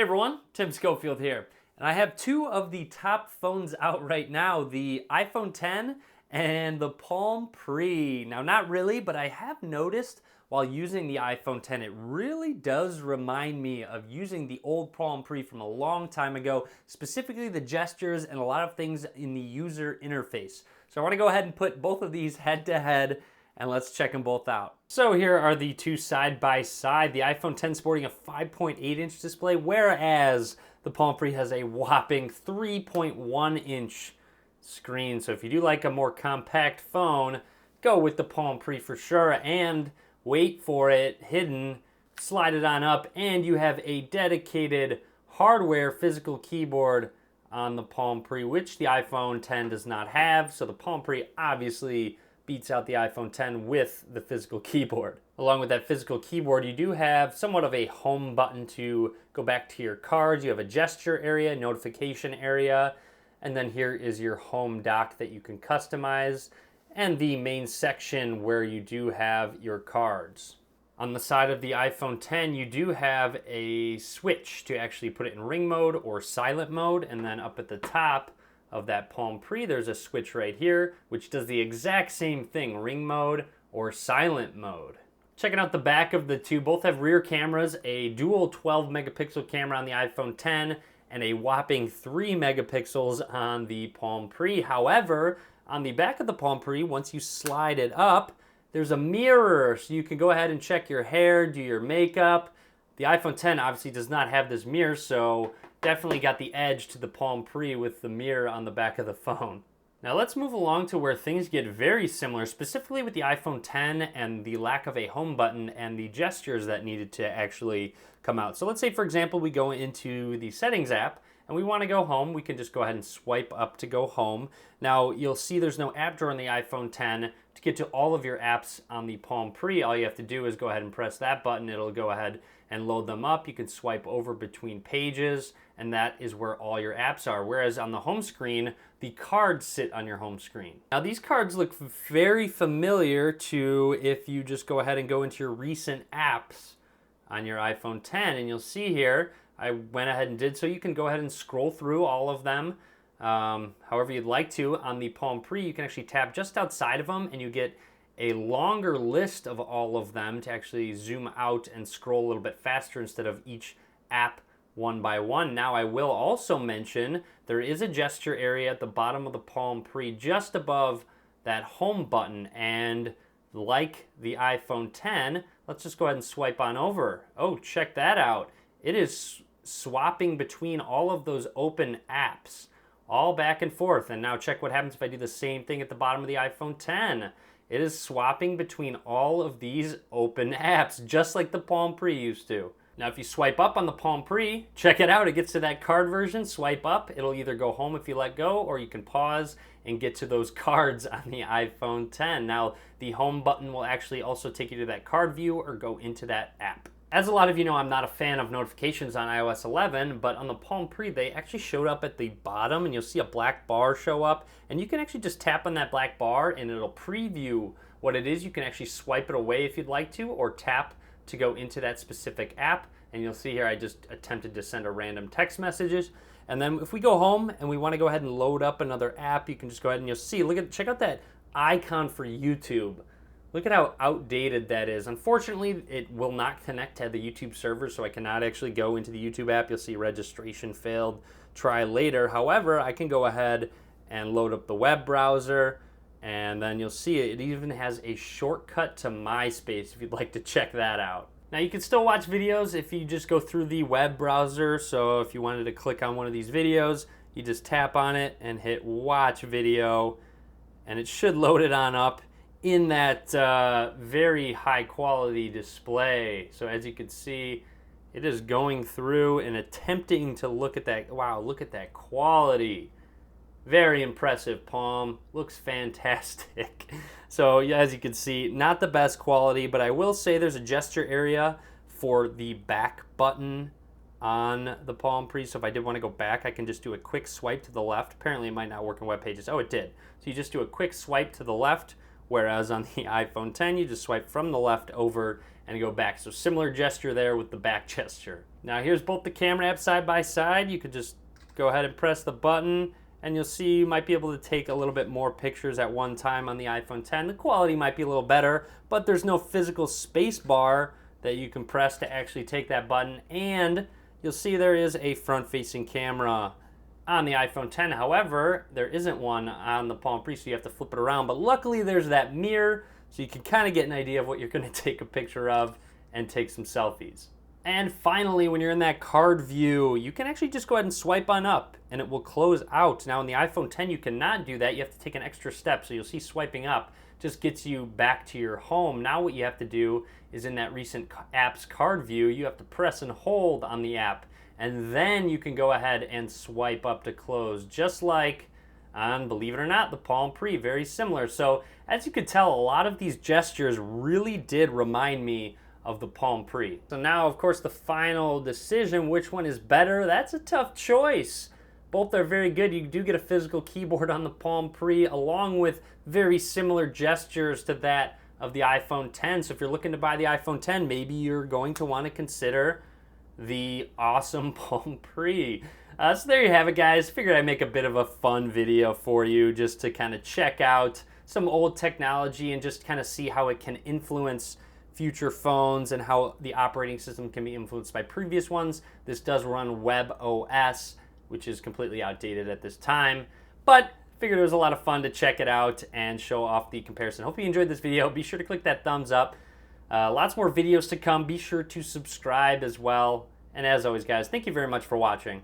Hey everyone, Tim Schofield here, and I have two of the top phones out right now, the iPhone X and the Palm Pre. Now not really, but I have noticed while using the iPhone X, it really does remind me of using the old Palm Pre from a long time ago, specifically the gestures and a lot of things in the user interface. So I want to go ahead and put both of these head to head, and let's check them both out. So here are the two side by side. The iPhone X sporting a 5.8-inch display, whereas the Palm Pre has a whopping 3.1-inch screen. So if you do like a more compact phone, go with the Palm Pre for sure, and wait for it, hidden, slide it on up, and you have a dedicated hardware physical keyboard on the Palm Pre, which the iPhone X does not have. So the Palm Pre obviously beats out the iPhone X with the physical keyboard. Along with that physical keyboard, you do have somewhat of a home button to go back to your cards. You have a gesture area, notification area, and then here is your home dock that you can customize, and the main section where you do have your cards. On the side of the iPhone X, you do have a switch to actually put it in ring mode or silent mode, and then up at the top of that Palm Pre, there's a switch right here, which does the exact same thing, ring mode or silent mode. Checking out the back of the two, both have rear cameras, a dual 12 megapixel camera on the iPhone X, and a whopping 3 megapixels on the Palm Pre. However, on the back of the Palm Pre, once you slide it up, there's a mirror, so you can go ahead and check your hair, do your makeup. The iPhone X obviously does not have this mirror, so definitely got the edge to the Palm Pre with the mirror on the back of the phone. Now let's move along to where things get very similar, specifically with the iPhone X and the lack of a home button and the gestures that needed to actually come out. So let's say, for example, we go into the Settings app and we want to go home. We can just go ahead and swipe up to go home. Now you'll see there's no app drawer on the iPhone X. To get to all of your apps on the Palm Pre, all you have to do is go ahead and press that button. It'll go ahead and load them up. You can swipe over between pages, and that is where all your apps are. Whereas on the home screen, the cards sit on your home screen. Now these cards look very familiar to if you just go ahead and go into your recent apps on your iPhone X, and you'll see here, I went ahead and did so. You can go ahead and scroll through all of them however you'd like to. On the Palm Pre, you can actually tap just outside of them and you get a longer list of all of them to actually zoom out and scroll a little bit faster instead of each app one by one. Now I will also mention there is a gesture area at the bottom of the Palm Pre just above that home button, and like the iPhone X, let's just go ahead and swipe on over. Oh, check that out. It is swapping between all of those open apps, all back and forth. And now check what happens if I do the same thing at the bottom of the iPhone X. It is swapping between all of these open apps, just like the Palm Pre used to. Now, if you swipe up on the Palm Pre, check it out. It gets to that card version, swipe up. It'll either go home if you let go, or you can pause and get to those cards on the iPhone X. Now, the home button will actually also take you to that card view or go into that app. As a lot of you know, I'm not a fan of notifications on iOS 11, but on the Palm Pre, they actually showed up at the bottom, and you'll see a black bar show up, and you can actually just tap on that black bar, and it'll preview what it is. You can actually swipe it away if you'd like to, or tap to go into that specific app, and you'll see here I just attempted to send a random text messages. And then if we go home and we want to go ahead and load up another app, you can just go ahead and you'll see, check out that icon for YouTube. Look at how outdated that is. Unfortunately, it will not connect to the YouTube server, so I cannot actually go into the YouTube app. You'll see registration failed, try later. However, I can go ahead and load up the web browser, and then you'll see it even has a shortcut to MySpace if you'd like to check that out. Now you can still watch videos if you just go through the web browser. So if you wanted to click on one of these videos, you just tap on it and hit watch video, and it should load it on up in that very high quality display. So as you can see, it is going through and attempting to look at that. Wow, look at that quality. Very impressive, Palm. Looks fantastic. So as you can see, not the best quality, but I will say there's a gesture area for the back button on the Palm Pre. So if I did want to go back, I can just do a quick swipe to the left. Apparently it might not work in web pages. Oh, it did. So you just do a quick swipe to the left, whereas on the iPhone X, you just swipe from the left over and go back. So similar gesture there with the back gesture. Now here's both the camera apps side by side. You could just go ahead and press the button and you'll see you might be able to take a little bit more pictures at one time on the iPhone 10. The quality might be a little better, but there's no physical space bar that you can press to actually take that button. And you'll see there is a front-facing camera on the iPhone 10. However, there isn't one on the Palm Pre, so you have to flip it around. But luckily there's that mirror, so you can kind of get an idea of what you're going to take a picture of and take some selfies. And finally, when you're in that card view, you can actually just go ahead and swipe on up and it will close out. Now in the iPhone 10, you cannot do that. You have to take an extra step. So you'll see swiping up just gets you back to your home. Now what you have to do is in that recent apps card view, you have to press and hold on the app. And then you can go ahead and swipe up to close, just like on, believe it or not, the Palm Pre, very similar. So as you could tell, a lot of these gestures really did remind me of the Palm Pre. So now, of course, the final decision, which one is better? That's a tough choice. Both are very good. You do get a physical keyboard on the Palm Pre, along with very similar gestures to that of the iPhone 10. So if you're looking to buy the iPhone 10, maybe you're going to want to consider the awesome Palm Pre. So there you have it, guys. Figured I'd make a bit of a fun video for you just to kind of check out some old technology and just kind of see how it can influence future phones and how the operating system can be influenced by previous ones. This does run WebOS, which is completely outdated at this time, but figured it was a lot of fun to check it out and show off the comparison. Hope you enjoyed this video. Be sure to click that thumbs up. Lots more videos to come. Be sure to subscribe as well. And as always, guys, thank you very much for watching.